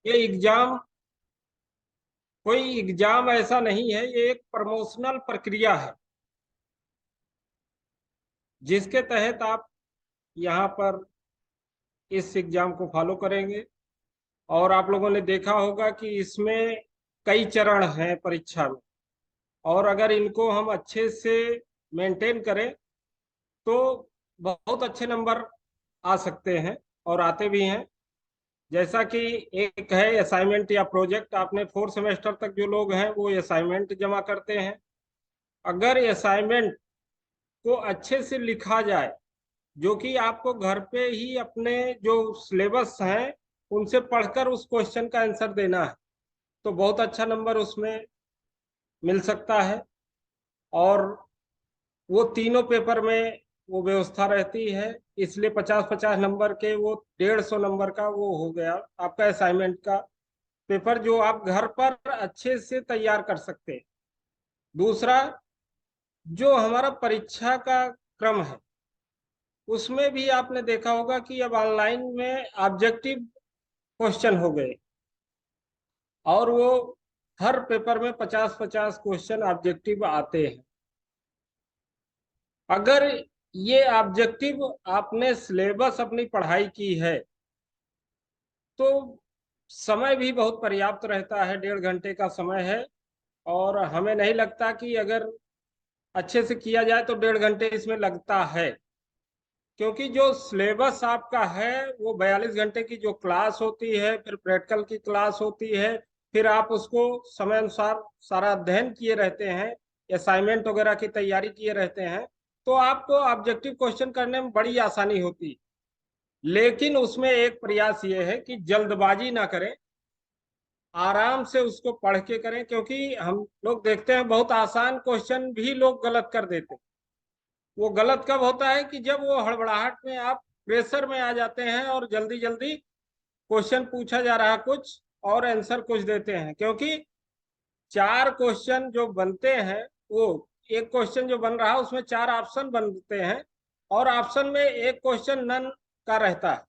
ये एग्जाम कोई एग्जाम ऐसा नहीं है, ये एक प्रमोशनल प्रक्रिया है जिसके तहत आप यहाँ पर इस एग्जाम को फॉलो करेंगे। और आप लोगों ने देखा होगा कि इसमें कई चरण हैं परीक्षा में, और अगर इनको हम अच्छे से मेंटेन करें तो बहुत अच्छे नंबर आ सकते हैं और आते भी हैं। जैसा कि एक है असाइनमेंट या प्रोजेक्ट, आपने फोर्थ सेमेस्टर तक जो लोग हैं वो असाइनमेंट जमा करते हैं। अगर असाइनमेंट को अच्छे से लिखा जाए, जो कि आपको घर पे ही अपने जो सिलेबस हैं उनसे पढ़कर उस क्वेश्चन का आंसर देना है, तो बहुत अच्छा नंबर उसमें मिल सकता है। और वो तीनों पेपर में वो व्यवस्था रहती है, इसलिए 50-50 नंबर के वो 150 नंबर का वो हो गया आपका असाइनमेंट का पेपर, जो आप घर पर अच्छे से तैयार कर सकते हैं। दूसरा, जो हमारा परीक्षा का क्रम है उसमें भी आपने देखा होगा कि अब ऑनलाइन में ऑब्जेक्टिव क्वेश्चन हो गए, और वो हर पेपर में 50-50 क्वेश्चन ऑब्जेक्टिव आते हैं। अगर ये ऑब्जेक्टिव आपने सिलेबस अपनी पढ़ाई की है तो समय भी बहुत पर्याप्त रहता है, 1.5 घंटे का समय है। और हमें नहीं लगता कि अगर अच्छे से किया जाए तो 1.5 घंटे इसमें लगता है, क्योंकि जो सिलेबस आपका है वो 42 घंटे की जो क्लास होती है, फिर प्रैक्टिकल की क्लास होती है, फिर आप उसको समय अनुसार सारा अध्ययन किए रहते हैं, असाइनमेंट वगैरह की तैयारी किए रहते हैं, तो आपको ऑब्जेक्टिव क्वेश्चन करने में बड़ी आसानी होती है। लेकिन उसमें एक प्रयास ये है कि जल्दबाजी ना करें, आराम से उसको पढ़ के करें, क्योंकि हम लोग देखते हैं बहुत आसान क्वेश्चन भी लोग गलत कर देते हैं। वो गलत कब होता है कि जब वो हड़बड़ाहट में आप प्रेशर में आ जाते हैं और जल्दी जल्दी क्वेश्चन पूछा जा रहा है कुछ और आंसर कुछ देते हैं। क्योंकि 4 क्वेश्चन जो बनते हैं, वो एक क्वेश्चन जो बन रहा है उसमें 4 ऑप्शन बनते हैं, और ऑप्शन में एक क्वेश्चन नन का रहता है।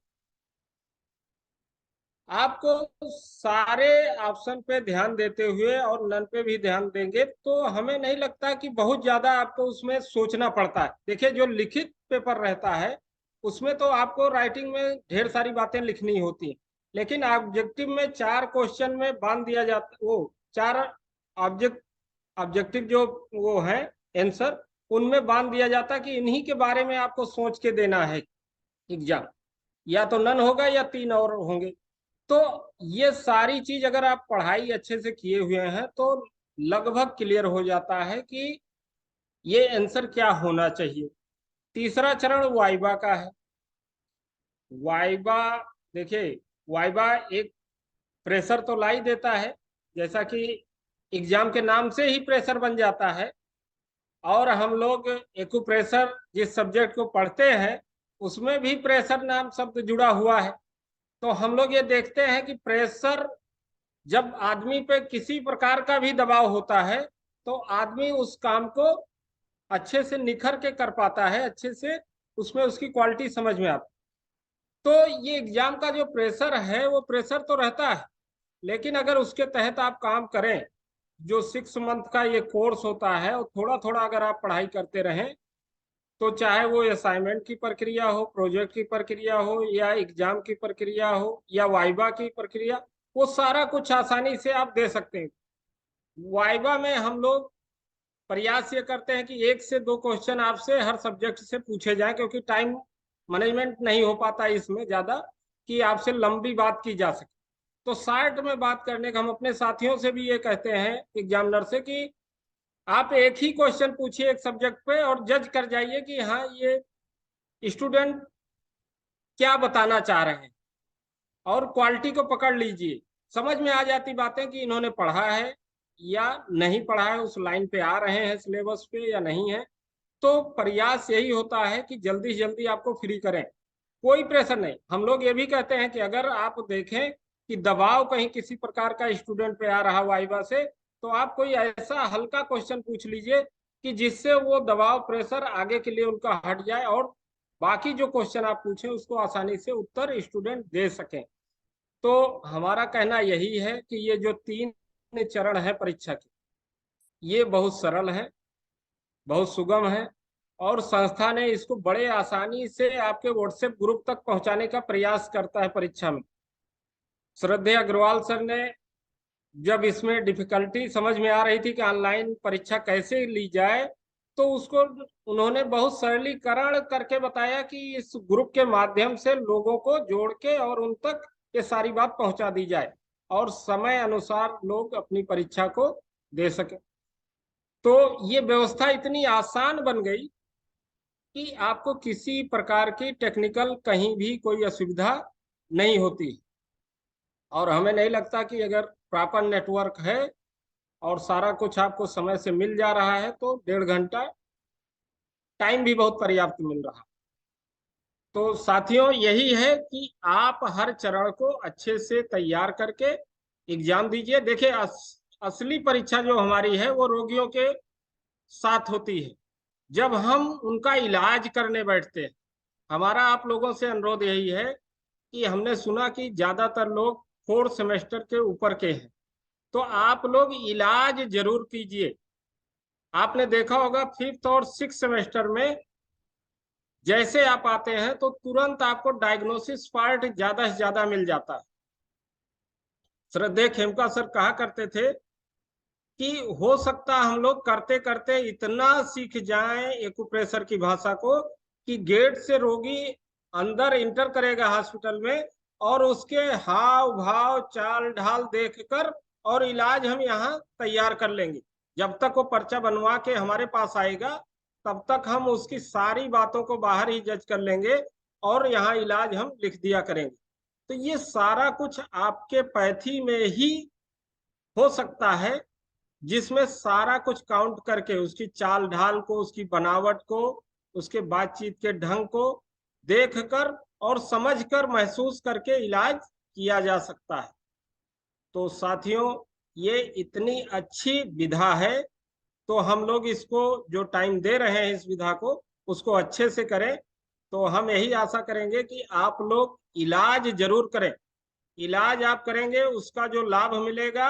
आपको सारे ऑप्शन पे ध्यान देते हुए और नन पे भी ध्यान देंगे तो हमें नहीं लगता कि बहुत ज्यादा आपको उसमें सोचना पड़ता है। देखिए, जो लिखित पेपर रहता है उसमें तो आपको राइटिंग में ढेर सारी बातें लिखनी होती हैं, लेकिन ऑब्जेक्टिव में 4 क्वेश्चन में बांध दिया जाता, वो 4 ऑब्जेक्ट ऑब्जेक्टिव जो वो है आंसर, उनमें बांध दिया जाता कि इन्हीं के बारे में आपको सोच के देना है एग्जाम। या तो नन होगा या 3 और होंगे। तो ये सारी चीज अगर आप पढ़ाई अच्छे से किए हुए हैं तो लगभग क्लियर हो जाता है कि ये आंसर क्या होना चाहिए। तीसरा चरण वाइवा का है। वाइवा, देखिए, वाइवा एक प्रेशर तो ला ही देता है, जैसा कि एग्जाम के नाम से ही प्रेशर बन जाता है। और हम लोग एक्यूप्रेशर जिस सब्जेक्ट को पढ़ते हैं उसमें भी प्रेशर नाम शब्द जुड़ा हुआ है। तो हम लोग ये देखते हैं कि प्रेशर, जब आदमी पे किसी प्रकार का भी दबाव होता है तो आदमी उस काम को अच्छे से निखर के कर पाता है, अच्छे से उसमें उसकी क्वालिटी समझ में आती। तो ये एग्जाम का जो प्रेशर है वो प्रेशर तो रहता है, लेकिन अगर उसके तहत आप काम करें, जो 6 मंथ का ये कोर्स होता है और थोड़ा थोड़ा अगर आप पढ़ाई करते रहें, तो चाहे वो असाइनमेंट की प्रक्रिया हो, प्रोजेक्ट की प्रक्रिया हो, या एग्जाम की प्रक्रिया हो, या वाइवा की प्रक्रिया, वो सारा कुछ आसानी से आप दे सकते हैं। वाइवा में हम लोग प्रयास ये करते हैं कि 1 से 2 क्वेश्चन आपसे हर सब्जेक्ट से पूछे जाएं, क्योंकि टाइम मैनेजमेंट नहीं हो पाता इसमें ज्यादा कि आपसे लंबी बात की जा सके। तो शार्ट में बात करने का हम अपने साथियों से भी ये कहते हैं एग्जामिनर से कि आप एक ही क्वेश्चन पूछिए एक सब्जेक्ट पे और जज कर जाइए कि हाँ, ये स्टूडेंट क्या बताना चाह रहे हैं, और क्वालिटी को पकड़ लीजिए। समझ में आ जाती बातें कि इन्होंने पढ़ा है या नहीं पढ़ा है, उस लाइन पे आ रहे हैं सिलेबस पे या नहीं है। तो प्रयास यही होता है कि जल्दी से जल्दी आपको फ्री करें, कोई प्रेशर नहीं। हम लोग ये भी कहते हैं कि अगर आप देखें कि दबाव कहीं किसी प्रकार का स्टूडेंट पे आ रहा वाइवा से, तो आप कोई ऐसा हल्का क्वेश्चन पूछ लीजिए कि जिससे वो दबाव प्रेशर आगे के लिए उनका हट जाए, और बाकी जो क्वेश्चन आप पूछें उसको आसानी से उत्तर स्टूडेंट दे सकें। तो हमारा कहना यही है कि ये जो 3 चरण है परीक्षा के, ये बहुत सरल है, बहुत सुगम है, और संस्था ने इसको बड़े आसानी से आपके व्हाट्सएप ग्रुप तक पहुंचाने का प्रयास करता है परीक्षा में। श्रद्धेय अग्रवाल सर ने जब इसमें डिफिकल्टी समझ में आ रही थी कि ऑनलाइन परीक्षा कैसे ली जाए, तो उसको उन्होंने बहुत सरलीकरण करके बताया कि इस ग्रुप के माध्यम से लोगों को जोड़ के और उन तक ये सारी बात पहुंचा दी जाए और समय अनुसार लोग अपनी परीक्षा को दे सके। तो ये व्यवस्था इतनी आसान बन गई कि आपको किसी प्रकार की टेक्निकल कहीं भी कोई असुविधा नहीं होती। और हमें नहीं लगता कि अगर प्रॉपर नेटवर्क है और सारा कुछ आपको समय से मिल जा रहा है तो 1.5 घंटा टाइम भी बहुत पर्याप्त मिल रहा। तो साथियों, यही है कि आप हर चरण को अच्छे से तैयार करके एग्जाम दीजिए। देखिए, असली परीक्षा जो हमारी है वो रोगियों के साथ होती है, जब हम उनका इलाज करने बैठते हैं। हमारा आप लोगों से अनुरोध यही है कि हमने सुना कि ज्यादातर लोग 4 सेमेस्टर के ऊपर के हैं, तो आप लोग इलाज जरूर कीजिए। आपने देखा होगा 5th और 6th सेमेस्टर में जैसे आप आते हैं तो तुरंत आपको डायग्नोसिस पार्ट ज्यादा से ज्यादा मिल जाता है। श्रद्धेय खेमका सर कहा करते थे कि हो सकता हम लोग करते करते इतना सीख जाएं एक्यूप्रेशर की भाषा को कि गेट से रोगी अंदर इंटर करेगा हॉस्पिटल में और उसके हाव भाव चाल ढाल देखकर और इलाज हम यहाँ तैयार कर लेंगे। जब तक वो पर्चा बनवा के हमारे पास आएगा तब तक हम उसकी सारी बातों को बाहर ही जज कर लेंगे और यहाँ इलाज हम लिख दिया करेंगे। तो ये सारा कुछ आपके पैथी में ही हो सकता है, जिसमें सारा कुछ काउंट करके उसकी चाल ढाल को, उसकी बनावट को, उसके बातचीत के ढंग को देखकर और समझकर महसूस करके इलाज किया जा सकता है। तो साथियों, ये इतनी अच्छी विधा है, तो हम लोग इसको जो टाइम दे रहे हैं इस विधा को उसको अच्छे से करें। तो हम यही आशा करेंगे कि आप लोग इलाज जरूर करें। इलाज आप करेंगे उसका जो लाभ मिलेगा,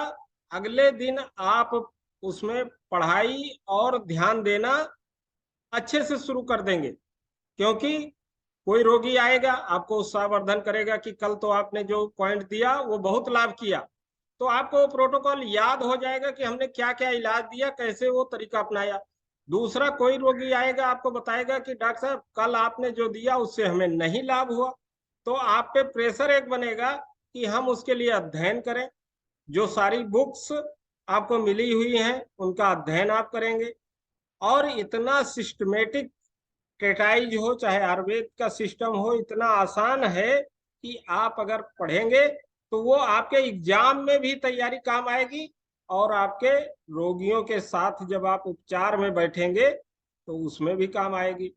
अगले दिन आप उसमें पढ़ाई और ध्यान देना अच्छे से शुरू कर देंगे। क्योंकि कोई रोगी आएगा आपको उत्साहवर्धन करेगा कि कल तो आपने जो पॉइंट दिया वो बहुत लाभ किया, तो आपको वो प्रोटोकॉल याद हो जाएगा कि हमने क्या क्या इलाज दिया, कैसे वो तरीका अपनाया। दूसरा कोई रोगी आएगा आपको बताएगा कि डॉक्टर साहब कल आपने जो दिया उससे हमें नहीं लाभ हुआ, तो आप पे प्रेशर एक बनेगा कि हम उसके लिए अध्ययन करें। जो सारी बुक्स आपको मिली हुई हैं उनका अध्ययन आप करेंगे और इतना सिस्टमेटिक ट्रेटाइज हो चाहे आयुर्वेद का सिस्टम हो, इतना आसान है कि आप अगर पढ़ेंगे तो वो आपके एग्जाम में भी तैयारी काम आएगी और आपके रोगियों के साथ जब आप उपचार में बैठेंगे तो उसमें भी काम आएगी।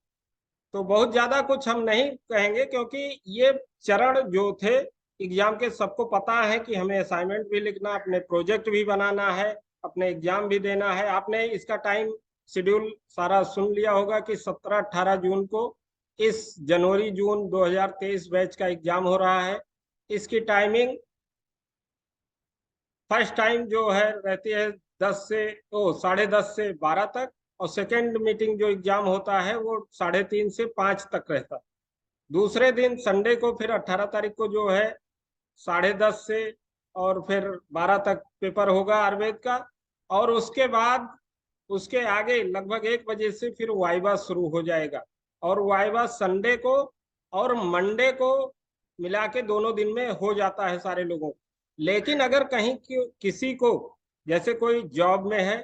तो बहुत ज्यादा कुछ हम नहीं कहेंगे क्योंकि ये चरण जो थे एग्जाम के सबको पता है कि हमें असाइनमेंट भी लिखना, अपने प्रोजेक्ट भी बनाना है, अपने एग्जाम भी देना है। आपने इसका टाइम शेड्यूल सारा सुन लिया होगा कि 17-18 जून को इस जनवरी जून 2023 बैच का एग्जाम हो रहा है। इसकी टाइमिंग फर्स्ट टाइम जो है रहती है 10 से 12 तक, और सेकेंड मीटिंग जो एग्जाम होता है वो 3:30 से 5 तक रहता है। दूसरे दिन संडे को फिर 18 तारीख को जो है 10:30 से और फिर 12 तक पेपर होगा आयुर्वेद का, और उसके बाद उसके आगे लगभग 1 बजे से फिर वाइवा शुरू हो जाएगा। और वाइवा संडे को और मंडे को मिला के दोनों दिन में हो जाता है सारे लोगों को। लेकिन अगर कहीं किसी को, जैसे कोई जॉब में है,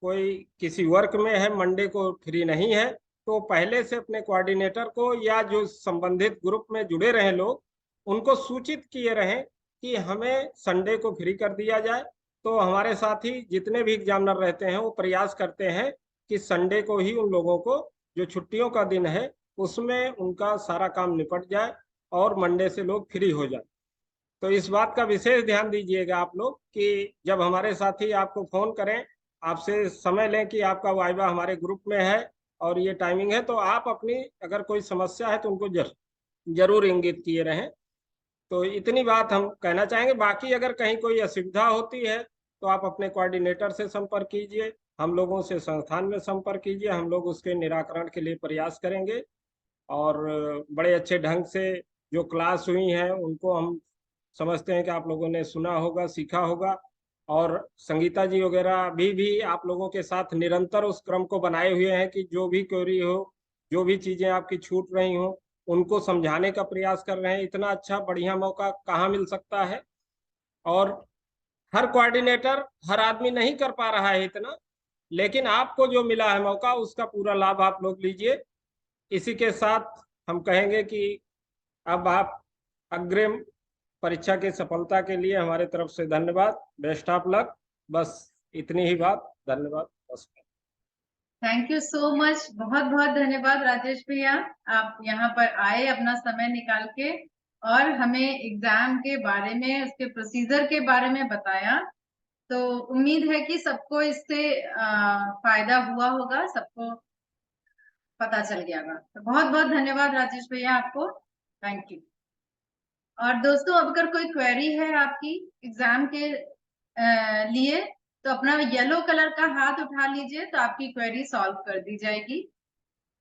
कोई किसी वर्क में है, मंडे को फ्री नहीं है, तो पहले से अपने कोऑर्डिनेटर को या जो संबंधित ग्रुप में जुड़े रहे लोग उनको सूचित किए रहें कि हमें संडे को फ्री कर दिया जाए। तो हमारे साथ ही जितने भी एग्जामिनर रहते हैं वो प्रयास करते हैं कि संडे को ही उन लोगों को, जो छुट्टियों का दिन है, उसमें उनका सारा काम निपट जाए और मंडे से लोग फ्री हो जाए। तो इस बात का विशेष ध्यान दीजिएगा आप लोग कि जब हमारे साथी आपको फोन करें, आपसे समय लें कि आपका वाइवा हमारे ग्रुप में है और ये टाइमिंग है, तो आप अपनी अगर कोई समस्या है तो उनको जरूर इंगित किए रहें। तो इतनी बात हम कहना चाहेंगे। बाकी अगर कहीं कोई असुविधा होती है तो आप अपने कोऑर्डिनेटर से संपर्क कीजिए, हम लोगों से संस्थान में संपर्क कीजिए, हम लोग उसके निराकरण के लिए प्रयास करेंगे। और बड़े अच्छे ढंग से जो क्लास हुई हैं उनको हम समझते हैं कि आप लोगों ने सुना होगा, सीखा होगा। और संगीता जी वगैरह अभी भी आप लोगों के साथ निरंतर उस क्रम को बनाए हुए हैं कि जो भी क्वेरी हो, जो भी चीजें आपकी छूट रही हो, उनको समझाने का प्रयास कर रहे हैं। इतना अच्छा बढ़िया मौका कहाँ मिल सकता है। और हर कोऑर्डिनेटर, हर आदमी नहीं कर पा रहा है इतना, लेकिन आपको जो मिला है मौका उसका पूरा लाभ आप लोग लीजिए। इसी के साथ हम कहेंगे कि अब आप अग्रिम परीक्षा की सफलता के लिए हमारे तरफ से धन्यवाद, बेस्ट ऑफ लक। बस इतनी ही बात, धन्यवाद, बस। थैंक यू सो मच, बहुत बहुत धन्यवाद राजेश भैया, आप यहाँ पर आए अपना समय निकाल के और हमें एग्जाम के बारे में, उसके प्रोसीजर के बारे में बताया। तो उम्मीद है कि सबको इससे फायदा हुआ होगा, सबको पता चल गया होगा। तो बहुत बहुत धन्यवाद राजेश भैया आपको, थैंक यू। और दोस्तों, अब अगर कोई क्वेरी है आपकी एग्जाम के लिए, तो अपना येलो कलर का हाथ उठा लीजिए, तो आपकी क्वेरी सॉल्व कर दी जाएगी।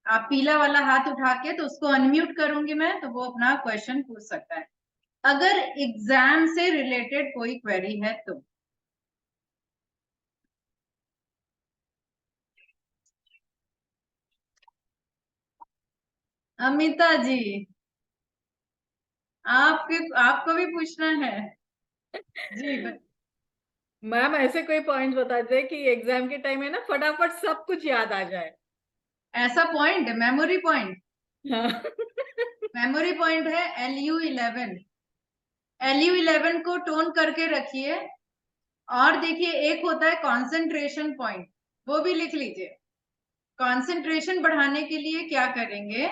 आप पीला वाला हाथ उठा के, तो उसको अनम्यूट करूंगी मैं, तो वो अपना क्वेश्चन पूछ सकता है अगर एग्जाम से रिलेटेड कोई क्वेरी है तो। अमिता जी, आपको भी पूछना है जी? मैम ऐसे कोई पॉइंट बता दे कि एग्जाम के टाइम है ना फटाफट सब कुछ याद आ जाए। ऐसा पॉइंट, मेमोरी पॉइंट। हाँ। मेमोरी पॉइंट है LU11। LU11 को टोन करके रखिए। और देखिए, एक होता है कंसंट्रेशन पॉइंट, वो भी लिख लीजिए। कंसंट्रेशन बढ़ाने के लिए क्या करेंगे?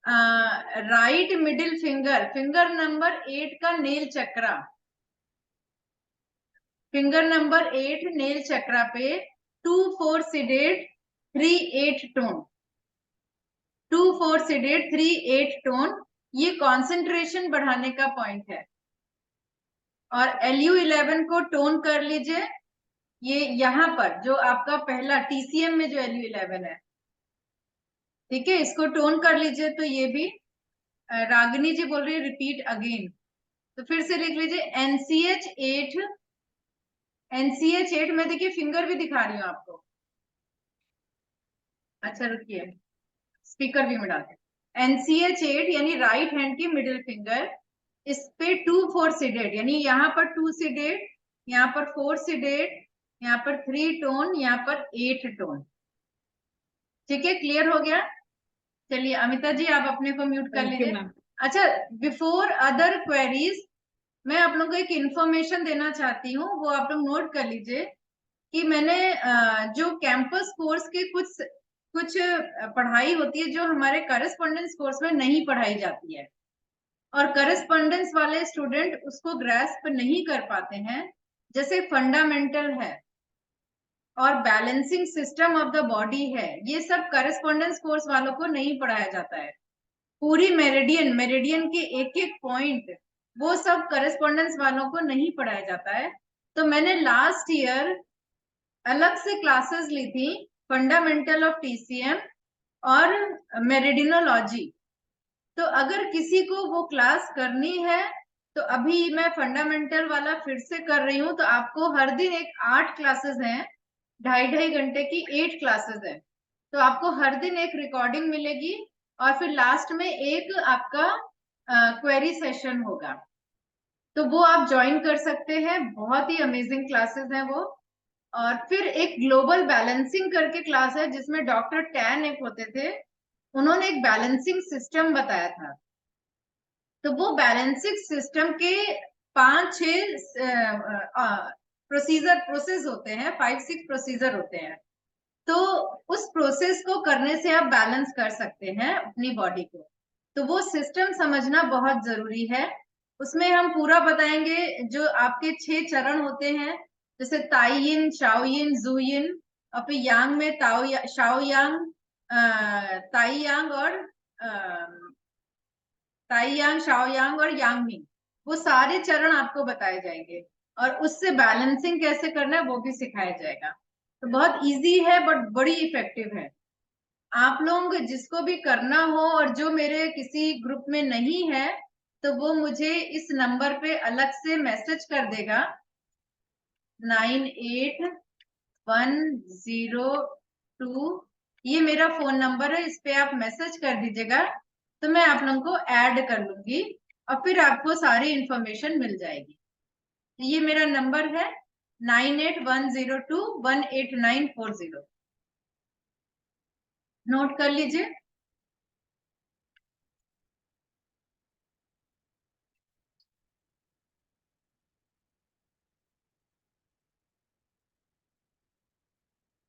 Right middle finger, finger number 8 का नेल चक्रा, फिंगर नंबर 8 नेल चक्रा पे 2-4 सिडेट 3-8 टोन, 2-4 सिडेट 3-8 टोन, ये कंसंट्रेशन बढ़ाने का पॉइंट है। और LU11 को टोन कर लीजिए। ये यहाँ पर जो आपका पहला TCM में जो LU11 है, ठीक है, इसको टोन कर लीजिए। तो ये भी रागिनी जी बोल रही है रिपीट अगेन, तो फिर से लिख लीजिए NCH8। NCH8 में देखिए फिंगर भी दिखा रही हूँ आपको। अच्छा रुकिए, स्पीकर भी मिला दे। NCH8 यानी राइट हैंड की मिडिल फिंगर, इस पे 2-4 सिडेट, यानी यहाँ पर 2 सिडेट, यहाँ पर 4 सिडेट, यहाँ पर 3 टोन, यहाँ पर 8 टोन। ठीक है, क्लियर हो गया? चलिए अमिता जी, आप अपने को म्यूट कर लीजिए। अच्छा, बिफोर अदर क्वेरीज, मैं आप लोगों को एक इंफॉर्मेशन देना चाहती हूँ, वो आप लोग नोट कर लीजिए कि मैंने जो कैंपस कोर्स के कुछ पढ़ाई होती है जो हमारे करस्पॉन्डेंस कोर्स में नहीं पढ़ाई जाती है, और करस्पॉन्डेंस वाले स्टूडेंट उसको ग्रैस्प नहीं कर पाते हैं, जैसे फंडामेंटल है और balancing system of the body है, ये सब करस्पॉन्डेंस कोर्स वालों को नहीं पढ़ाया जाता है। पूरी मेरिडियन, मेरिडियन के एक एक पॉइंट, वो सब करस्पॉन्डेंस वालों को नहीं पढ़ाया जाता है। तो मैंने लास्ट ईयर अलग से क्लासेस ली थी, फंडामेंटल ऑफ TCM और मेरिडिनोलॉजी। तो अगर किसी को वो क्लास करनी है, तो अभी मैं फंडामेंटल वाला फिर से कर रही हूँ। तो आपको हर दिन एक 8 क्लासेस हैं, 2.5 घंटे की 8 क्लासेस है। तो आपको हर दिन एक रिकॉर्डिंग मिलेगी, और फिर लास्ट में एक आपका क्वेरी सेशन होगा। तो वो आप ज्वाइन कर सकते हैं, बहुत ही अमेजिंग क्लासेस हैं वो। और फिर एक ग्लोबल बैलेंसिंग करके क्लास है, जिसमें डॉक्टर टैन एक होते थे, उन्होंने एक बैलेंसिंग सिस्टम बताया था। तो वो बैलेंसिंग सिस्टम के 5-6 प्रोसेस होते हैं, 5-6 प्रोसीजर होते हैं। तो उस प्रोसेस को करने से आप बैलेंस कर सकते हैं अपनी बॉडी को। तो वो सिस्टम समझना बहुत जरूरी है। उसमें हम पूरा बताएंगे, जो आपके 6 चरण होते हैं, जैसे ताइयिन, शाओयिन, जुयिन, और फिर यांग में ताओ शाओ यांग, ताई यांग और ताई यांग, शाओ यांग और यांग मिंग, वो सारे चरण आपको बताए जाएंगे और उससे बैलेंसिंग कैसे करना है वो भी सिखाया जाएगा। तो बहुत इजी है बट बड़ी इफेक्टिव है। आप लोग जिसको भी करना हो और जो मेरे किसी ग्रुप में नहीं है तो वो मुझे इस नंबर पे अलग से मैसेज कर देगा 9810 ये मेरा फोन नंबर है, इस पे आप मैसेज कर दीजिएगा तो मैं आप लोगों को ऐड कर लूंगी और फिर आपको सारी इंफॉर्मेशन मिल जाएगी। ये मेरा नंबर है 9810218940, नोट कर लीजिए।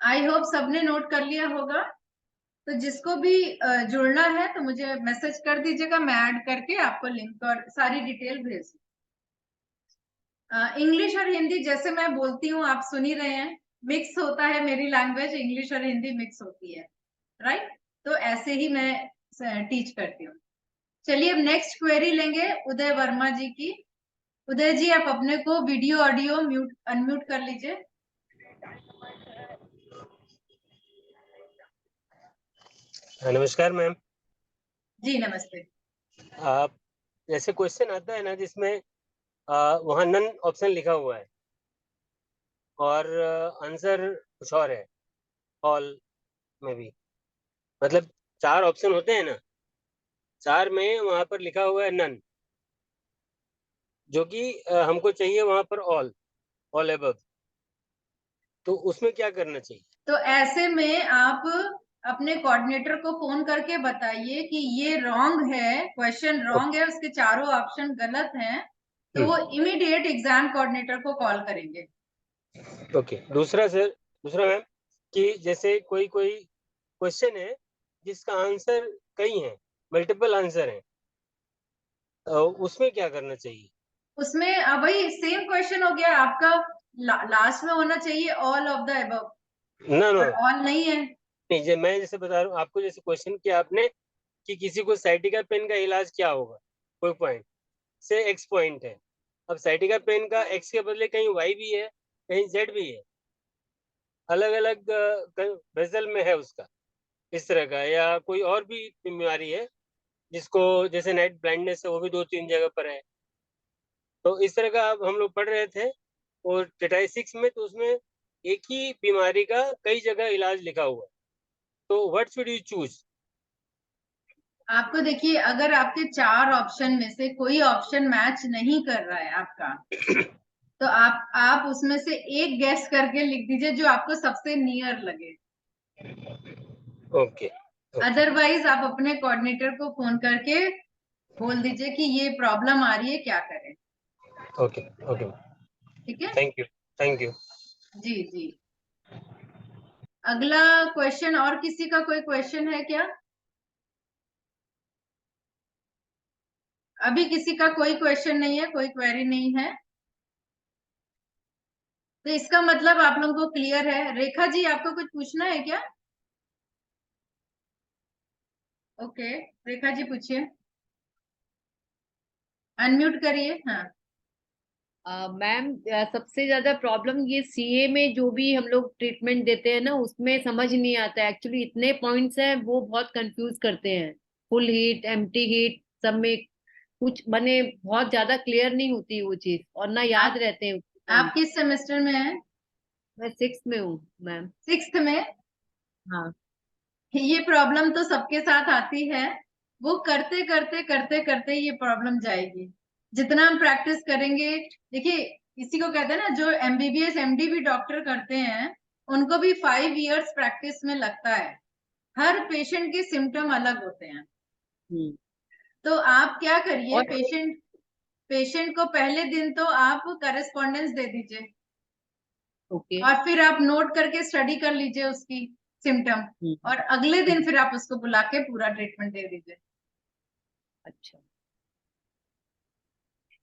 आई होप सबने नोट कर लिया होगा। तो जिसको भी जुड़ना है तो मुझे मैसेज कर दीजिएगा, मैं ऐड करके आपको लिंक और सारी डिटेल भेज। इंग्लिश और हिंदी जैसे मैं बोलती हूँ आप सुन ही रहे हैं, मिक्स होता है, मेरी लैंग्वेज इंग्लिश और हिंदी मिक्स होती है, राइट। तो ऐसे ही मैं टीच करती हूँ। चलिए अब नेक्स्ट क्वेरी लेंगे उदय वर्मा जी की। उदय जी आप अपने को वीडियो ऑडियो म्यूट अनम्यूट कर लीजिए। नमस्कार मैम। जी नमस्ते। आप जैसे क्वेश्चन आता है ना जिसमें वहाँ नन ऑप्शन लिखा हुआ है और आंसर कुछ और है, ऑल में भी, मतलब 4 ऑप्शन होते हैं ना, 4 में वहाँ पर लिखा हुआ है नन, जो कि हमको चाहिए वहाँ पर ऑल एबव। तो उसमें क्या करना चाहिए? तो ऐसे में आप अपने कोऑर्डिनेटर को फोन करके बताइए कि ये रॉन्ग है, क्वेश्चन रॉन्ग है, उसके चारों ऑप्शन गलत हैं, तो वो इमीडिएट एग्जाम कोऑर्डिनेटर को कॉल करेंगे। ओके। दूसरा मैम कि जैसे कोई क्वेश्चन है जिसका आंसर कई है, मल्टीपल आंसर है, उसमें क्या करना चाहिए? उसमें वही सेम क्वेश्चन हो गया आपका, लास्ट में होना चाहिए ऑल ऑफ द अबव, ना ऑल नहीं है। नहीं, मैं जैसे बता रहा हूँ आपको, जैसे क्वेश्चन किया आपने कि किसी को साइटिका पेन का इलाज क्या होगा, कोई पॉइंट से एक्स पॉइंट है। अब साइटिका पेन का एक्स के बदले कहीं वाई भी है, कहीं जेड भी है, अलग अलग वेसल में है उसका, इस तरह का। या कोई और भी बीमारी है जिसको जैसे नाइट ब्लाइंडनेस है, वो भी 2-3 जगह पर है। तो इस तरह का अब हम लोग पढ़ रहे थे और स्टैटिस्टिक्स में, तो उसमें एक ही बीमारी का कई जगह इलाज लिखा हुआ है। तो व्हाट शुड यू चूज? आपको देखिए, अगर आपके 4 ऑप्शन में से कोई ऑप्शन मैच नहीं कर रहा है आपका तो आप उसमें से एक गैस करके लिख दीजिए जो आपको सबसे नियर लगे। ओके। अदरवाइज आप अपने कोऑर्डिनेटर को फोन करके बोल दीजिए कि ये प्रॉब्लम आ रही है, क्या करें। ओके ओके, ठीक है, थैंक यू। जी जी। अगला क्वेश्चन, और किसी का कोई क्वेश्चन है क्या? अभी किसी का कोई क्वेश्चन नहीं है, कोई क्वेरी नहीं है, तो इसका मतलब आप लोगों को क्लियर है। रेखा जी आपको कुछ पूछना है क्या? ओके, रेखा जी पूछिए, अनम्यूट करिए। हाँ मैम, सबसे ज्यादा प्रॉब्लम ये सीए में जो भी हम लोग ट्रीटमेंट देते हैं ना, उसमें समझ नहीं आता एक्चुअली। इतने पॉइंट्स हैं, वो बहुत कंफ्यूज करते हैं। फुल हीट, एम्प्टी हीट, सब में कुछ बने बहुत ज्यादा क्लियर नहीं होती वो चीज, और ना याद रहते हैं आप किस सेमेस्टर में हैं? मैं 6th में हूँ मैम। 6th में? हाँ। ये प्रॉब्लम तो सबके साथ आती है, वो करते करते करते करते ये प्रॉब्लम जाएगी। जितना हम प्रैक्टिस करेंगे, देखिए इसी को कहते हैं ना, जो एमबीबीएस एमडी भी डॉक्टर करते हैं उनको भी 5 इयर्स प्रैक्टिस में लगता है। हर पेशेंट के सिम्टम अलग होते हैं। तो आप क्या करिए, पेशेंट को पहले दिन तो आप करेस्पॉन्डेंस दे दीजिए। ओके। और फिर आप नोट करके स्टडी कर लीजिए उसकी सिम्टम, और अगले दिन फिर आप उसको बुला के पूरा ट्रीटमेंट दे दीजिए। अच्छा।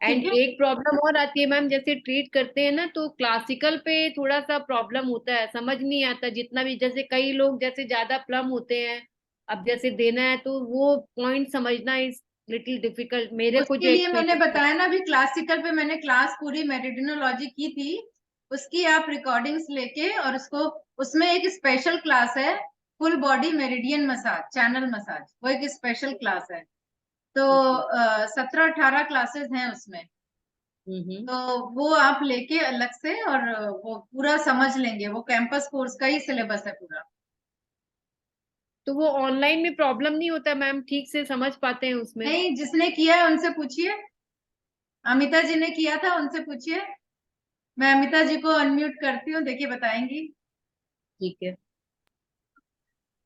एंड एक प्रॉब्लम और आती है मैम, जैसे ट्रीट करते हैं ना तो क्लासिकल पे थोड़ा सा प्रॉब्लम होता है, समझ नहीं आता जितना भी। जैसे कई लोग जैसे ज्यादा प्लम होते हैं, अब जैसे देना है तो वो पॉइंट समझना इस लिटिल डिफिकल्ट मेरे को उसके जो लिए मैंने experience- बताया ना, अभी क्लासिकल पे मैंने क्लास पूरी मेरिडियनोलॉजी की थी, उसकी आप रिकॉर्डिंग्स लेके, और उसको, उसमें एक स्पेशल क्लास है full body meridian massage, channel massage, वो एक स्पेशल क्लास है। तो 17-18 क्लासेस हैं उसमें, तो वो आप लेके अलग से, और वो पूरा समझ लेंगे, वो कैंपस कोर्स का ही सिलेबस है पूरा। तो वो ऑनलाइन में प्रॉब्लम नहीं होता मैम, ठीक से समझ पाते हैं उसमें? नहीं, जिसने किया है उनसे पूछिए, अमिता जी ने किया था, उनसे पूछिए। मैं अमिता जी को अनम्यूट करती हूँ, देखिए बताएंगी। ठीक है।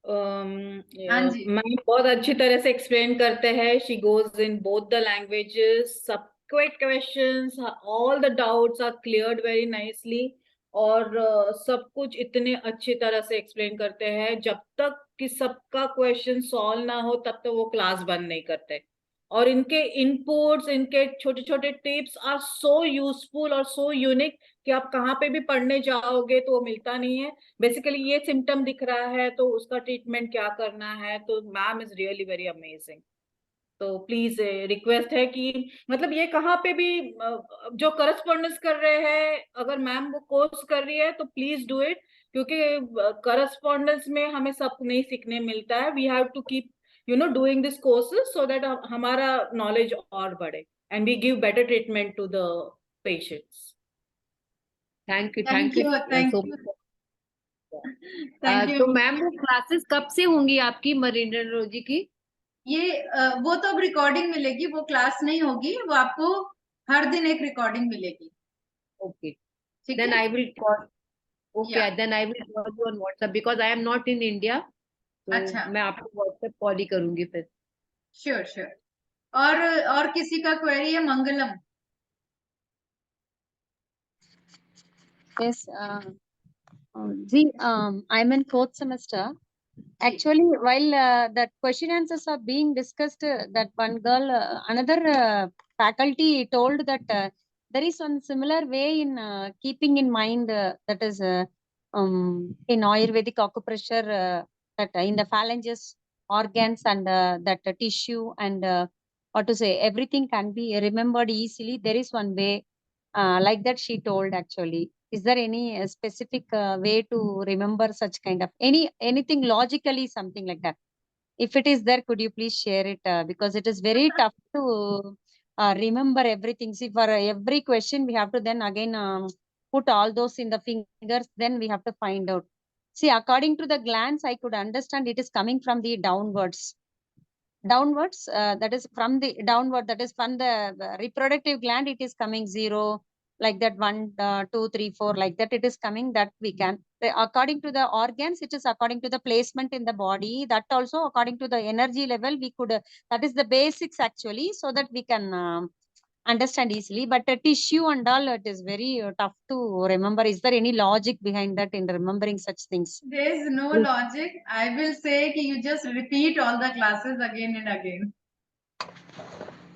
हाँ जी। मैम बहुत अच्छी तरह से एक्सप्लेन करते हैं। She goes in both the languages, सब questions, all the doubts are cleared very nicely, और सब कुछ इतने अच्छी तरह से एक्सप्लेन करते हैं। जब तक कि सबका क्वेश्चन सॉल्व ना हो तब तक वो क्लास बंद नहीं करते। और इनके इनपुट्स, इनके छोटे छोटे टिप्स आर सो यूजफुल और सो यूनिक कि आप कहाँ पे भी पढ़ने जाओगे तो वो मिलता नहीं है। बेसिकली ये सिम्टम दिख रहा है तो उसका ट्रीटमेंट क्या करना है, तो ma'am is really very amazing. तो प्लीज रिक्वेस्ट है कि मतलब ये कहाँ पे भी जो करस्पॉन्डेंस कर रहे हैं, अगर मैम वो कोर्स कर रही है तो प्लीज डू इट, क्योंकि करस्पॉन्डेंस में हमें सब नहीं सीखने मिलता है। We have to keep doing this courses so that हमारा नॉलेज और बढ़े and we give better treatment to the patients. Thank you thank you, thank so you, much. Thank to you. Ma'am वो क्लासेस कब से होंगी आपकी मेरिडियनोलॉजी की? ये वो तो अब रिकॉर्डिंग मिलेगी, वो क्लास नहीं होगी, वो आपको हर दिन एक रिकॉर्डिंग मिलेगी। ओके, ठीक देन है। I will call. या okay, then I will call you on WhatsApp because I am not in India. तो अच्छा, मैं आपको व्हाट्सएप कॉल ही करूंगी फिर। Sure sure. और किसी का क्वेरी है? Mangalam. Yes, see, I'm in fourth semester. Actually, while that question answers are being discussed, that one girl, another faculty told that there is one similar way in keeping in mind that is in Ayurvedic acupressure, that in the phalanges, organs, and that tissue, and what to say, everything can be remembered easily. There is one way like that she told actually. Is there any specific way to remember such kind of anything logically, something like that? If it is there, could you please share it? Because it is very tough to remember everything. See, for every question, we have to then again put all those in the fingers. Then we have to find out. See, according to the glance, I could understand it is coming from the downwards. That is from the downward. That is from the reproductive gland. It is coming 0, like that, 1, 2, 3, 4, like that. It is coming, that we can. According to the organs, it is according to the placement in the body. That also according to the energy level, we could. That is the basics actually, so that we can understand easily. But tissue and all, it is very tough to remember. Is there any logic behind that in remembering such things? There is no Yes. logic. I will say कि you just repeat all the classes again and again.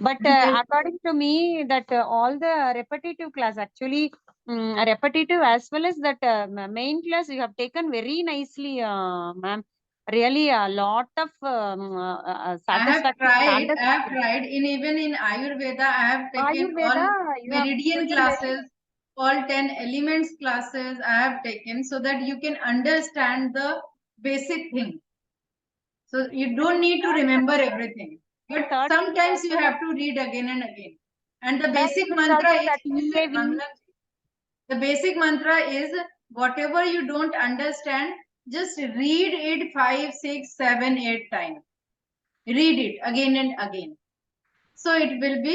But according to me, that all the repetitive class actually, repetitive as well as that main class you have taken very nicely, ma'am. Really, a lot of satisfaction. I have tried in, even in Ayurveda, I have taken all Ayurveda, you have meridian taken very. classes, all 10 elements classes I have taken, so that you can understand the basic thing. So you don't need to remember everything, but Third sometimes you have to read again and again. And the third basic is mantra also is, that way we. Mangalam ji, the basic mantra is, whatever you don't understand, just read it 5, 6, 7, 8 times. Read it again and again. So it will be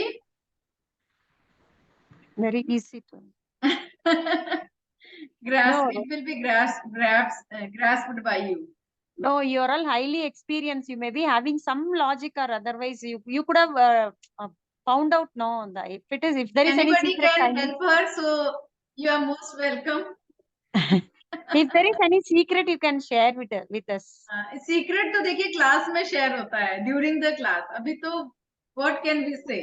Very easy to. grasped. No, It will be grasped by you. no, you are all highly experienced. You may be having some logic, or otherwise you could have found out. No, if there is any Anybody secret, can help her, so you are most welcome. if there is any secret, you can share with us. Secret तो देखिए class में share होता है during the class. अभी तो what can we से.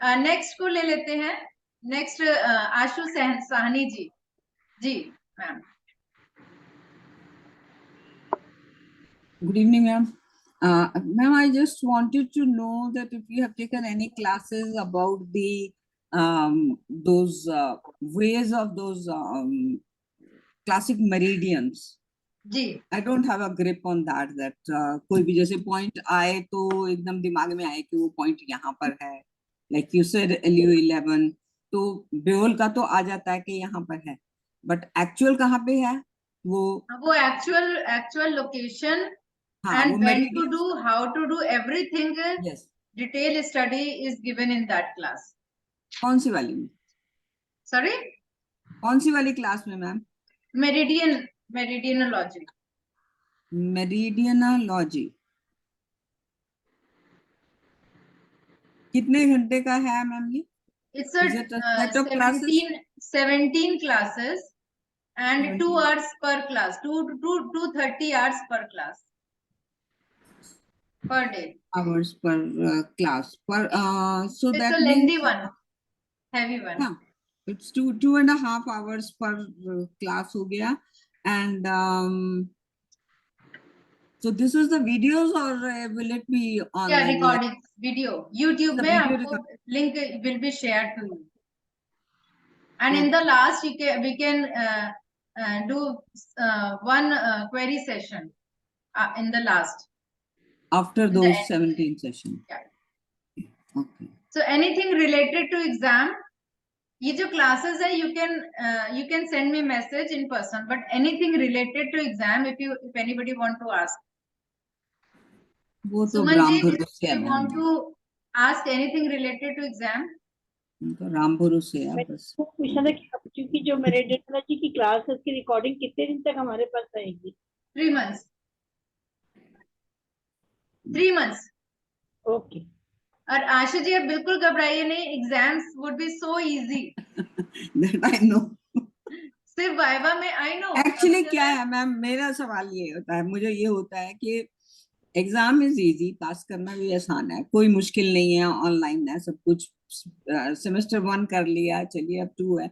Next को ले लेते हैं. Next Ashu Sahni ji. Ji ma'am. Good evening, ma'am. Ma'am, I just wanted to know that if you have taken any classes about the those ways of those classic meridians. जी I don't have a grip on that. कोई भी जैसे point आए तो एकदम दिमाग में आए कि वो point यहाँ पर है. Like you said, LU11 तो बेओल का तो आ जाता है कि यहाँ पर है. But actual कहाँ पे है? वो actual location हाँ, and वो when to meridians. do, how to do, everything Yes. detail study is given in that class. कौन सी वाली में? Sorry, कौन सी वाली क्लास में मैम? meridianology. मेरिडियनोलॉजी कितने घंटे का है मैम ये? It's a Is it a set of classes? 17 classes and 2 17. hours per class, 230 hours per class per day. Hours per class. So It's that a lengthy means one, heavy one. yeah, it's 2.5 hours per class हो गया. And so this is the videos or will it be online? Yeah, recording video. YouTube The में video आपको link will be shared to you. And in the last, we can do one query session in the last. After in the those end. 17 sessions. Yeah. Okay. So anything related to exam, ये जो classes है, you can send me message in person. But anything related to exam, if anybody want to ask. वो तो Suman Ram ji, भरोसे if है you want to ask anything related to exam. तो राम भरोसे है बस. पूछना था कि क्योंकि जो मेरिडियनोलॉजी की क्लास है उसकी रिकॉर्डिंग कितने दिन तक हमारे पास आएगी? 3 months. 3 months. ओके. और आशा जी आप बिल्कुल घबराइए नहीं, exams would be so easy. That I know. सिर्फ वाइवा में आई नो. एक्चुअली क्या है मैम, मेरा सवाल ये होता है, मुझे ये होता है कि एग्जाम इज इजी, पास करना भी आसान है, कोई मुश्किल नहीं है, ऑनलाइन है सब कुछ. सेमेस्टर 1 कर लिया, चलिए अब 2 है,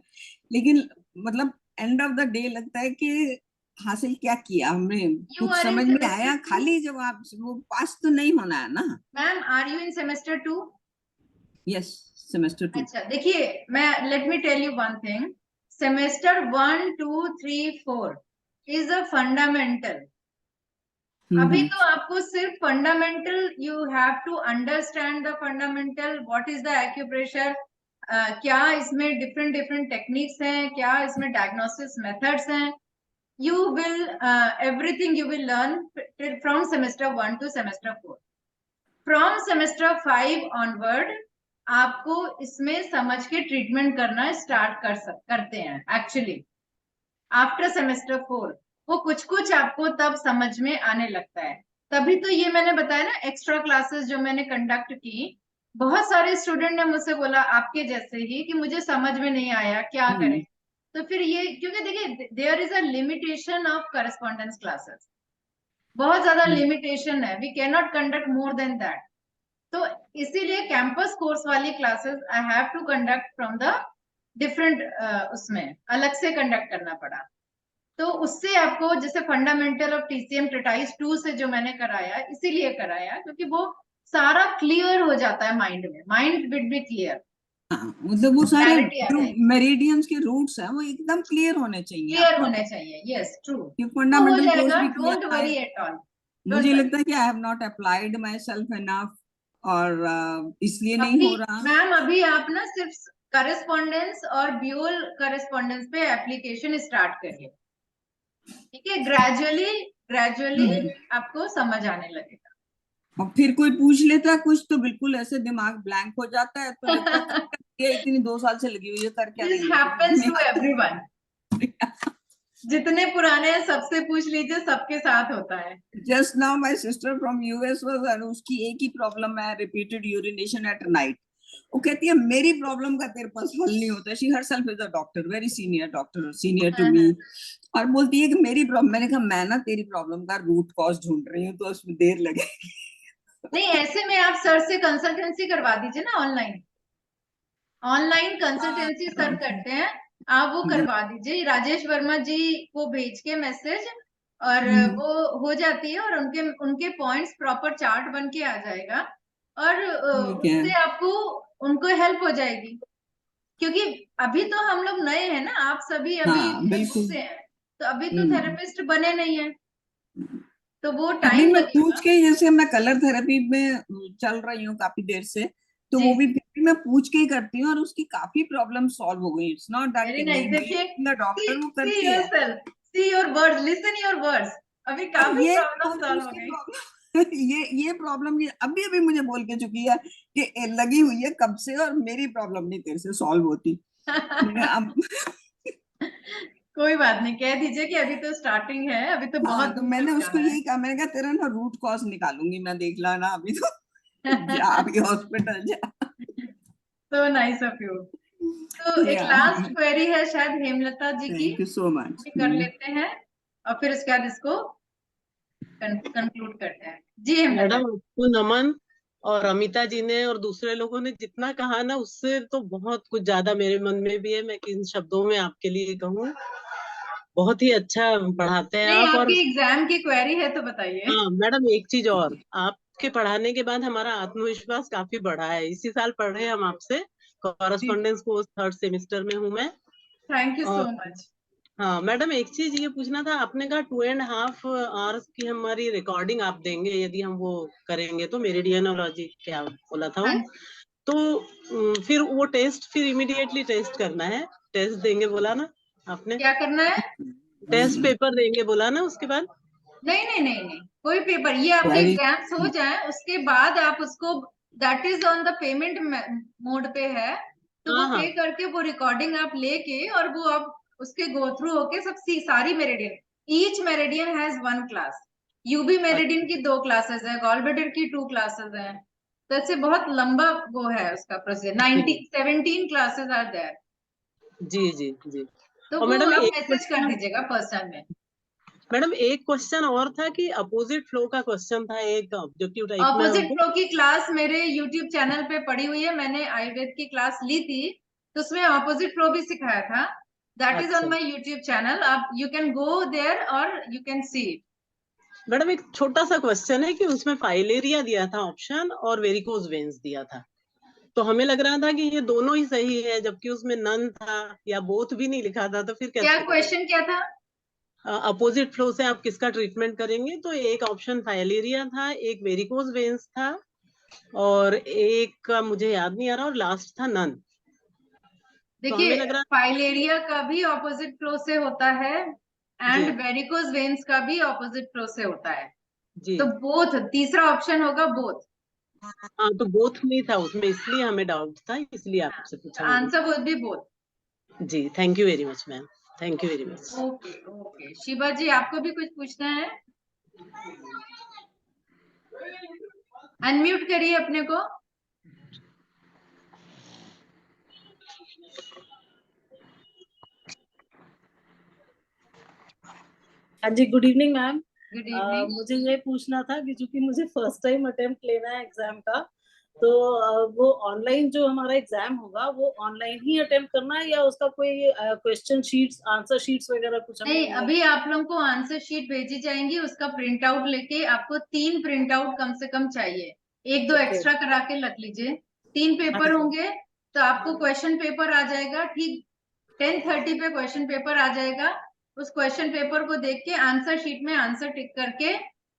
लेकिन मतलब एंड ऑफ द डे लगता है कि हासिल क्या किया हमने, कुछ समझ में आया? खाली जवाब, वो पास तो नहीं होना है ना. Ma'am are you in semester 2? Yes, semester 2. अच्छा देखिए, मैं let me tell you one thing. Semester 1, 2, 3, 4 is a fundamental. अभी तो आपको सिर्फ fundamental, you have to understand the fundamental, what is the acupressure, क्या इसमें डिफरेंट टेक्निक्स हैं, क्या इसमें डायग्नोसिस मेथड्स हैं. You will everything you will learn from semester 1 to semester 4. From semester 5 onward, आपको इसमें समझ के ट्रीटमेंट करना स्टार्ट करते हैं. एक्चुअली आफ्टर सेमेस्टर 4 वो कुछ आपको तब समझ में आने लगता है. तभी तो ये मैंने बताया ना, एक्स्ट्रा क्लासेस जो मैंने कंडक्ट की, बहुत सारे स्टूडेंट ने मुझसे बोला आपके जैसे ही कि मुझे समझ में नहीं आया, क्या करें. तो फिर ये, क्योंकि देखिए there is a limitation of correspondence classes, बहुत ज्यादा लिमिटेशन है, we can not conduct more than that. तो इसीलिए कैंपस कोर्स वाली classes I have to conduct from the different, उसमें अलग से कंडक्ट करना पड़ा. तो उससे आपको जैसे फंडामेंटल ऑफ टीसीएम ट्रेटाइज 2 से जो मैंने कराया, इसीलिए कराया क्योंकि वो सारा क्लियर हो जाता है माइंड में, माइंड विल बी क्लियर. मतलब वो सारे मेरिडियंस के रूट्स हैं, वो एकदम क्लियर होने चाहिए. क्लियर होने चाहिए. Yes true. कि फंडामेंटल कोर्स भी डोंट वरी एट ऑल. मुझे लगता है कि I have not applied my self enough, और इसलिए नहीं हो रहा. मैम अभी आप ना सिर्फ करस्पॉन्डेंस और ब्यूल करस्पॉन्डेंस पे एप्लीकेशन स्टार्ट करिए, ठीक है. ग्रेजुअली आपको समझ आने लगेगा. और फिर कोई पूछ लेता है कुछ तो बिल्कुल ऐसे दिमाग ब्लैंक हो जाता है, तो लगता है ये इतनी 2 साल से लगी हुई है, कर क्या रही है. This happens to everyone. जितने पुराने हैं सबसे पूछ लीजिए, सबके साथ होता है. Just now my sister from US was, उसकी एक ही प्रॉब्लम है, रिपीटेड यूरिनेशन एट नाइट. वो कहती है मेरी प्रॉब्लम का तेरे पास हल नहीं होता. She herself is a doctor, very senior doctor, senior to me. और बोलती है कि मेरी प्रॉब्लम, मैंने कहा मैं ना तेरी प्रॉब्लम का रूट कॉज ढूंढ रही हूँ, तो उसमें देर लगेगी. नहीं, ऐसे में आप सर से कंसल्टेंसी करवा दीजिए ना. ऑनलाइन कंसल्टेंसी सर करते हैं, आप वो करवा दीजिए. राजेश वर्मा जी को भेज के मैसेज, और वो हो जाती है और उनके उनके पॉइंट्स प्रॉपर चार्ट बन के आ जाएगा और ठीक है। उससे आपको उनको हेल्प हो जाएगी, क्योंकि अभी तो हम लोग नए हैं ना, आप सभी अभी हाँ, बिल्कुल। से हैं, तो अभी तो हम्म। थेरेपिस्ट बने नहीं है, तो वो अभी टाइम मैं लगेगा। पूछ के, जैसे मैं कलर थेरेपी में चल रही हूँ काफी देर से, तो जी वो भी फिर भी मैं पूछ के ही करती हूँ और उसकी काफी प्रॉब्लम सॉल्व हो गई। इट्स नॉट दैट वेरी कि नाइस। नहीं देखिए, गई डॉक्टर, वो सी करती है। Yourself, see your words, listen your words, अभी और काफी ये प्रॉब्लम और सॉल्व हो दूसरी गई। प्रॉब्लम ये प्रॉब्लम ये अभी अभी मुझे बोल के चुकी है कि लगी हुई है कब से, और मेरी प्रॉब्लम नहीं तेरे से सॉल्व होती। मैंने अब कोई बात नहीं, कह दीजिए कि अभी तो स्टार्टिंग है, अभी तो बहुत हाँ, तो दूर मैंने तक उसको जाना है। यही कहा, मैंने कहा तेरा ना रूट कॉज निकालूंगी मैं, देख ला ना अभी तो जा अभी हॉस्पिटल जा। तो नाइस ऑफ यू। तो एक या लास्ट क्वेरी है शायद हेमलता जी की, थैंक यू सो मच। भी कर लेते हैं और फिर उसके बाद इसको कंक्लूड करते हैं। जी हेमलता मैडम जी। आपको नमन। और अमिता जी ने और दूसरे लोगों ने जितना कहा ना, उससे तो बहुत कुछ ज्यादा मेरे मन में भी है। मैं किन शब्दों में आपके लिए कहूँ, बहुत ही अच्छा पढ़ाते हैं नहीं, आप। और आपकी एग्जाम की क्वेरी है तो बताइए। हाँ मैडम, एक चीज और, आपके पढ़ाने के बाद हमारा आत्मविश्वास काफी बढ़ा है। इसी साल पढ़ रहे हैं हम आपसे, जी, कॉरेस्पॉन्डेंस कोर्स 3rd सेमेस्टर में हूँ मैं। थैंक यू और सो मच। हाँ मैडम, एक चीज ये पूछना था, आपने कहा 2.5 आवर्स की हमारी रिकॉर्डिंग आप देंगे यदि हम वो करेंगे तो, मेरिडियनोलॉजी क्या बोला था हाँ वो, जी, तो फिर वो टेस्ट फिर इमीडिएटली टेस्ट करना है, टेस्ट देंगे बोला ना आपने, क्या करना है? टेस्ट पेपर देंगे बोला ना उसके बाद। नहीं नहीं नहीं नहीं, कोई पेपर, ये आपके वेरी एग्जाम्स हो जाए उसके बाद आप उसको, that is on the payment mode पे है, तो वो हाँ हाँ पे करके वो रिकॉर्डिंग आप लेके और वो आप उसके गो थ्रू होके सब सारी meridian, each meridian has 1 class, UB meridian की 2 क्लासेस है, गॉलब्लैडर की 2 क्लासेस है, तो ऐसे बहुत लंबा वो है उसका प्रोसीजर, जी 17 क्लासेस आर देयर, जी जी जी। तो और वो मैडम आप एक मैसेज कर क्वेश्चन, दीजिएगा पर्सनल में। मैडम एक क्वेश्चन और था कि अपोजिट फ्लो का क्वेश्चन था, एक ऑब्जेक्टिव टाइप में ऑपोजिट हमको। फ्लो की क्लास मेरे YouTube चैनल पे पड़ी हुई है, मैंने आयुर्वेद की क्लास ली थी, तो उसमें ऑपोजिट फ्लो भी सिखाया था, दैट इज ऑन अच्छा माय YouTube चैनल, आप यू कैन गो देयर और you can see it. Madam, एक छोटा सा क्वेश्चन है कि उसमें फाइलेरिया दिया था ऑप्शन और वेरिकोज वेन्स दिया था, तो हमें लग रहा था कि ये दोनों ही सही है, जबकि उसमें नन था या बोथ भी नहीं लिखा था, तो फिर क्या कैसे करें? क्वेश्चन क्या था? अपोजिट फ्लो से आप किसका ट्रीटमेंट करेंगे, तो एक ऑप्शन फाइलेरिया था, एक वेरिकोज वेन्स था, और एक का मुझे याद नहीं आ रहा, और लास्ट था नन। तो हमें देखिए, लग रहा फाइलेरिया का भी ऑपोजिट फ्लो से होता है जी एंड वेरिकोज वेन्स का भी ऑपोजिट फ्लो से होता है, जी। तो बोथ तीसरा ऑप्शन होगा, बोथ। हाँ तो बोथ नहीं था उसमें, इसलिए हमें डाउट था, इसलिए आपसे पूछा मैंने। Answer would be both. जी thank you very much ma'am, thank you very much. Okay okay, Shiva ji आपको भी कुछ पूछना है? अनम्यूट करिए अपने को। हाँ जी, good evening ma'am. Good evening. मुझे ये पूछना था कि चूंकि मुझे फर्स्ट टाइम अटेम्प्ट लेना है एग्जाम का, तो वो ऑनलाइन जो हमारा एग्जाम होगा वो ऑनलाइन ही अटेम्प्ट करना है, या उसका कोई क्वेश्चन शीट्स, आंसर शीट्स वगैरह कुछ हमें नहीं, मिलेगा? अभी आप लोगों को आंसर शीट भेजी जाएंगी, उसका प्रिंट आउट लेके आपको 3 प्रिंट आउट कम से कम चाहिए, 1-2 ओके। एक्स्ट्रा करा के रख लीजिए, 3 हाँ पेपर जी। होंगे, तो आपको क्वेश्चन पेपर आ जाएगा ठीक 10:30 पे, क्वेश्चन पेपर आ जाएगा, उस क्वेश्चन पेपर को देख के आंसर शीट में आंसर टिक करके,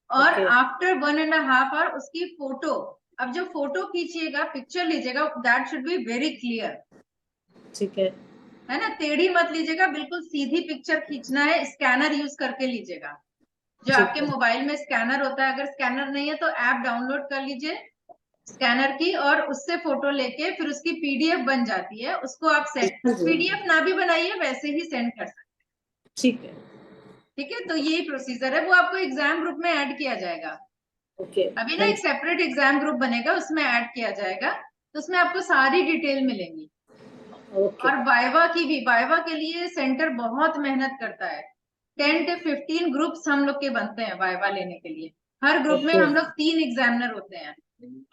और ओके आफ्टर 1.5 आवर उसकी फोटो, अब जो फोटो खींचिएगा, पिक्चर लीजिएगा, that should be very clear, ठीक है। है ना, टेढ़ी मत लीजिएगा, बिल्कुल सीधी पिक्चर खींचना है, स्कैनर यूज करके लीजिएगा, जो ठीक आपके है। मोबाइल में स्कैनर होता है, अगर स्कैनर नहीं है तो ऐप डाउनलोड कर लीजिए स्कैनर की, और उससे फोटो लेके फिर उसकी पीडीएफ बन जाती है, उसको आप सेंड, हाँ जी। पीडीएफ ना भी बनाइए वैसे ही सेंड कर सकते ठीक है। हैं, ठीक है, तो यही प्रोसीजर है, वो आपको एग्जाम ग्रुप में ऐड किया जाएगा, ओके, अभी ना एक थैंक सेपरेट एग्जाम ग्रुप बनेगा, उसमें ऐड किया जाएगा, तो उसमें आपको सारी डिटेल मिलेंगी, यू। ओके। और वाइवा की भी, वाइवा के लिए सेंटर बहुत मेहनत करता है, 10 से 15 ग्रुप्स हम लोग के बनते हैं वाइवा लेने के लिए, हर ग्रुप में ओके। हम लोग 3 एग्जामिनर होते हैं,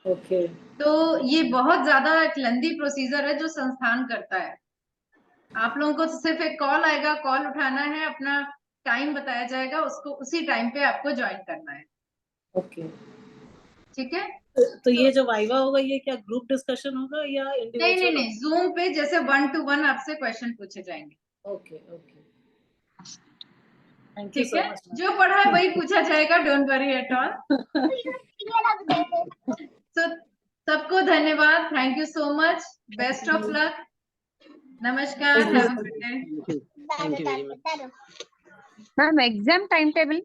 ओके। तो ये बहुत ज्यादा एक लेंदी प्रोसीजर है जो संस्थान करता है, आप लोगों को तो सिर्फ एक कॉल आएगा, कॉल उठाना है, अपना टाइम बताया जाएगा, उसको उसी टाइम पे आपको ज्वाइन करना है। ओके। ठीक है, तो ये जो वाइवा होगा ये क्या ग्रुप डिस्कशन होगा या नहीं इंडिविजुअल? नहीं, जूम पे जैसे 1 to 1 आपसे क्वेश्चन पूछे जाएंगे। ओके ओके, थैंक यू ठीक सो है, मच। जो पढ़ा है वही पूछा जाएगा, डोंट वरी एट ऑल। तो सबको धन्यवाद, thank you so much, best of luck, नमस्कार, have a good day. Thank you very much. Ma'am, exam timetable.